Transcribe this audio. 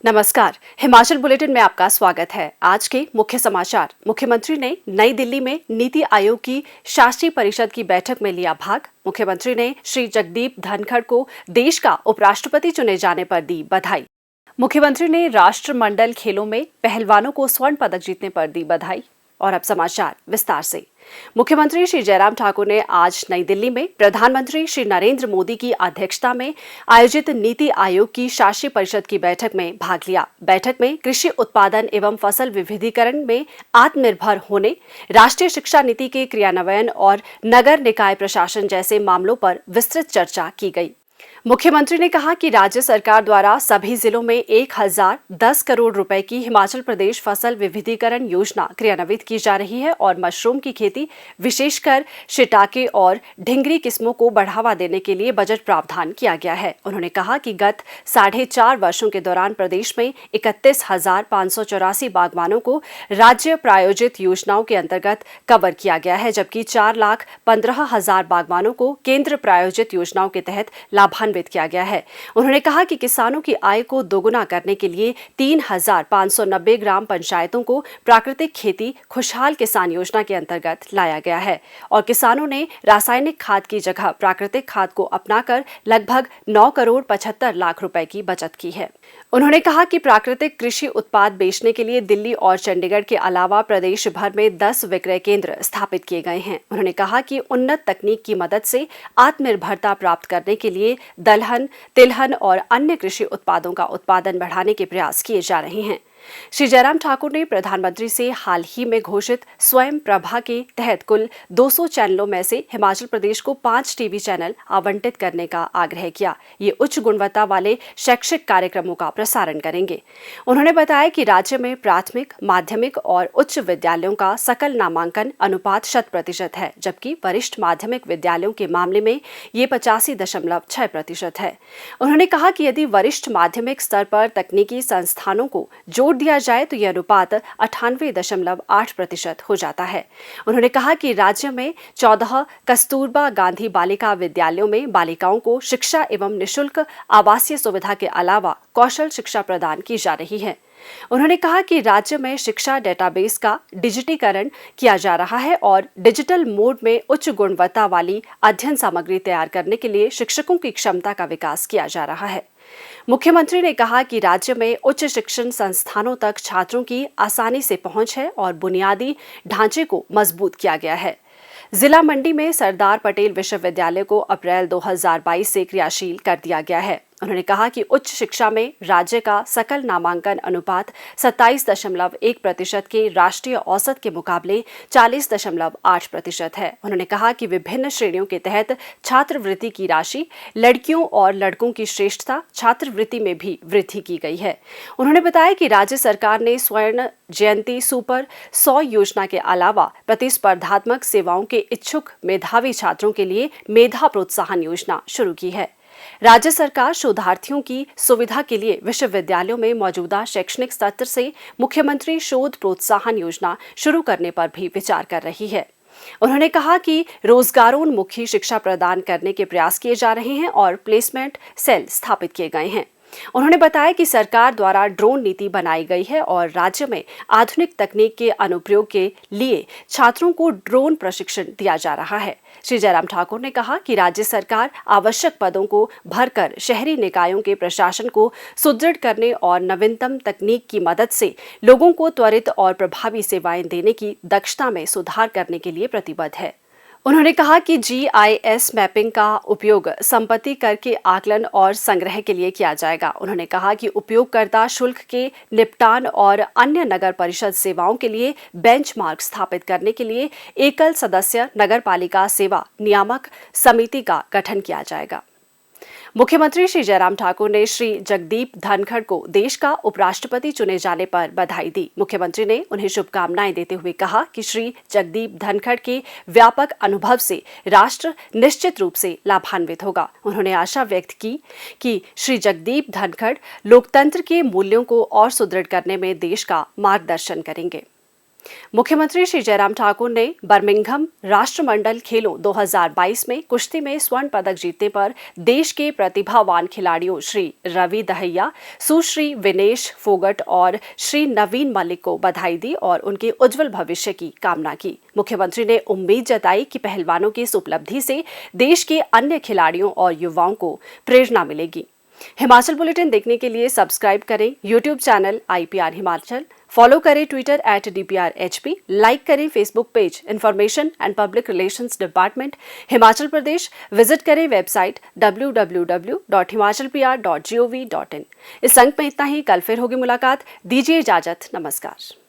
नमस्कार। हिमाचल बुलेटिन में आपका स्वागत है। आज के मुख्य समाचार। मुख्यमंत्री ने नई दिल्ली में नीति आयोग की शासी परिषद की बैठक में लिया भाग। मुख्यमंत्री ने श्री जगदीप धनखड़ को देश का उपराष्ट्रपति चुने जाने पर दी बधाई। मुख्यमंत्री ने राष्ट्रमंडल खेलों में पहलवानों को स्वर्ण पदक जीतने पर दी बधाई। और अब समाचार विस्तार से। मुख्यमंत्री श्री जयराम ठाकुर ने आज नई दिल्ली में प्रधानमंत्री श्री नरेंद्र मोदी की अध्यक्षता में आयोजित नीति आयोग की शासी परिषद की बैठक में भाग लिया। बैठक में कृषि उत्पादन एवं फसल विविधीकरण में आत्मनिर्भर होने, राष्ट्रीय शिक्षा नीति के क्रियान्वयन और नगर निकाय प्रशासन जैसे मामलों पर विस्तृत चर्चा की गई। मुख्यमंत्री ने कहा कि राज्य सरकार द्वारा सभी जिलों में 1010 करोड़ रुपए की हिमाचल प्रदेश फसल विविधीकरण योजना क्रियान्वित की जा रही है और मशरूम की खेती, विशेषकर शिटाके और ढिंगरी किस्मों को बढ़ावा देने के लिए बजट प्रावधान किया गया है। उन्होंने कहा कि गत 4.5 वर्षों के दौरान प्रदेश में 31,584 बागवानों को राज्य प्रायोजित योजनाओं के अंतर्गत कवर किया गया है, जबकि 4,15,000 बागवानों को केंद्र प्रायोजित योजनाओं के तहत लाभान्वित किया गया है। उन्होंने कहा कि किसानों की आय को दोगुना करने के लिए 3,590 ग्राम पंचायतों को प्राकृतिक खेती खुशहाल किसान योजना के अंतर्गत लाया गया है और किसानों ने रासायनिक खाद की जगह प्राकृतिक खाद को अपनाकर लगभग 9 करोड़ 75 लाख रुपए की बचत की है। उन्होंने कहा कि प्राकृतिक कृषि उत्पाद बेचने के लिए दिल्ली और चंडीगढ़ के अलावा प्रदेश भर में 10 विक्रय केंद्र स्थापित किए गए हैं। उन्होंने कहा कि उन्नत तकनीक की मदद से आत्मनिर्भरता प्राप्त करने के लिए दलहन, तिलहन और अन्य कृषि उत्पादों का उत्पादन बढ़ाने के प्रयास किए जा रहे हैं। श्री जयराम ठाकुर ने प्रधानमंत्री से हाल ही में घोषित स्वयं प्रभा के तहत कुल 200 चैनलों में से हिमाचल प्रदेश को 5 टीवी चैनल आवंटित करने का आग्रह किया। ये उच्च गुणवत्ता वाले शैक्षिक कार्यक्रमों का प्रसारण करेंगे। उन्होंने बताया कि राज्य में प्राथमिक, माध्यमिक और उच्च विद्यालयों का सकल नामांकन अनुपात 100% है, जबकि वरिष्ठ माध्यमिक विद्यालयों के मामले में ये 85.6% है। उन्होंने कहा कि यदि वरिष्ठ माध्यमिक स्तर पर तकनीकी संस्थानों को जोड़ दिया जाए तो यह अनुपात 98.8% हो जाता है। उन्होंने कहा कि राज्य में 14 कस्तूरबा गांधी बालिका विद्यालयों में बालिकाओं को शिक्षा एवं निःशुल्क आवासीय सुविधा के अलावा कौशल शिक्षा प्रदान की जा रही है। उन्होंने कहा कि राज्य में शिक्षा डेटाबेस का डिजिटीकरण किया जा रहा है और डिजिटल मोड में उच्च गुणवत्ता वाली अध्ययन सामग्री तैयार करने के लिए शिक्षकों की क्षमता का विकास किया जा रहा है। मुख्यमंत्री ने कहा कि राज्य में उच्च शिक्षण संस्थानों तक छात्रों की आसानी से पहुंच है और बुनियादी ढांचे को मजबूत किया गया है। जिला मंडी में सरदार पटेल विश्वविद्यालय को अप्रैल 2022 से क्रियाशील कर दिया गया है। उन्होंने कहा कि उच्च शिक्षा में राज्य का सकल नामांकन अनुपात 27.1% के राष्ट्रीय औसत के मुकाबले 40.8% है। उन्होंने कहा कि विभिन्न श्रेणियों के तहत छात्रवृत्ति की राशि, लड़कियों और लड़कों की श्रेष्ठता छात्रवृत्ति में भी वृद्धि की गई है। उन्होंने बताया कि राज्य सरकार ने स्वर्ण जयंती सुपर 100 योजना के अलावा प्रतिस्पर्धात्मक सेवाओं के इच्छुक मेधावी छात्रों के लिए मेधा प्रोत्साहन योजना शुरू की है। राज्य सरकार शोधार्थियों की सुविधा के लिए विश्वविद्यालयों में मौजूदा शैक्षणिक सत्र से मुख्यमंत्री शोध प्रोत्साहन योजना शुरू करने पर भी विचार कर रही है। उन्होंने कहा कि रोजगारोन्मुखी शिक्षा प्रदान करने के प्रयास किए जा रहे हैं और प्लेसमेंट सेल स्थापित किए गए हैं। उन्होंने बताया कि सरकार द्वारा ड्रोन नीति बनाई गई है और राज्य में आधुनिक तकनीक के अनुप्रयोग के लिए छात्रों को ड्रोन प्रशिक्षण दिया जा रहा है। श्री जयराम ठाकुर ने कहा कि राज्य सरकार आवश्यक पदों को भरकर शहरी निकायों के प्रशासन को सुदृढ़ करने और नवीनतम तकनीक की मदद से लोगों को त्वरित और प्रभावी सेवाएं देने की दक्षता में सुधार करने के लिए प्रतिबद्ध है। उन्होंने कहा कि GIS मैपिंग का उपयोग संपत्ति कर के आकलन और संग्रह के लिए किया जाएगा। उन्होंने कहा कि उपयोगकर्ता शुल्क के निपटान और अन्य नगर परिषद सेवाओं के लिए बेंचमार्क स्थापित करने के लिए एकल सदस्य नगरपालिका सेवा नियामक समिति का गठन किया जाएगा। मुख्यमंत्री श्री जयराम ठाकुर ने श्री जगदीप धनखड़ को देश का उपराष्ट्रपति चुने जाने पर बधाई दी। मुख्यमंत्री ने उन्हें शुभकामनाएं देते हुए कहा कि श्री जगदीप धनखड़ के व्यापक अनुभव से राष्ट्र निश्चित रूप से लाभान्वित होगा। उन्होंने आशा व्यक्त की कि श्री जगदीप धनखड़ लोकतंत्र के मूल्यों को और सुदृढ़ करने में देश का मार्गदर्शन करेंगे। मुख्यमंत्री श्री जयराम ठाकुर ने बर्मिंघम राष्ट्रमंडल खेलों 2022 में कुश्ती में स्वर्ण पदक जीतने पर देश के प्रतिभावान खिलाड़ियों श्री रवि दहिया, सुश्री विनेश फोगट और श्री नवीन मलिक को बधाई दी और उनके उज्जवल भविष्य की कामना की। मुख्यमंत्री ने उम्मीद जताई कि पहलवानों की इस उपलब्धि से देश के अन्य खिलाड़ियों और युवाओं को प्रेरणा मिलेगी। हिमाचल बुलेटिन देखने के लिए सब्सक्राइब करें YouTube channel IPR Himachal, follow करें ट्विटर @DPRHP, लाइक करें Facebook page information and public relations department Himachal Pradesh, visit करें वेबसाइट www.himachalpr.gov.in। इस अंक में इतना ही। कल फिर होगी मुलाकात। दीजिए इजाजत। नमस्कार।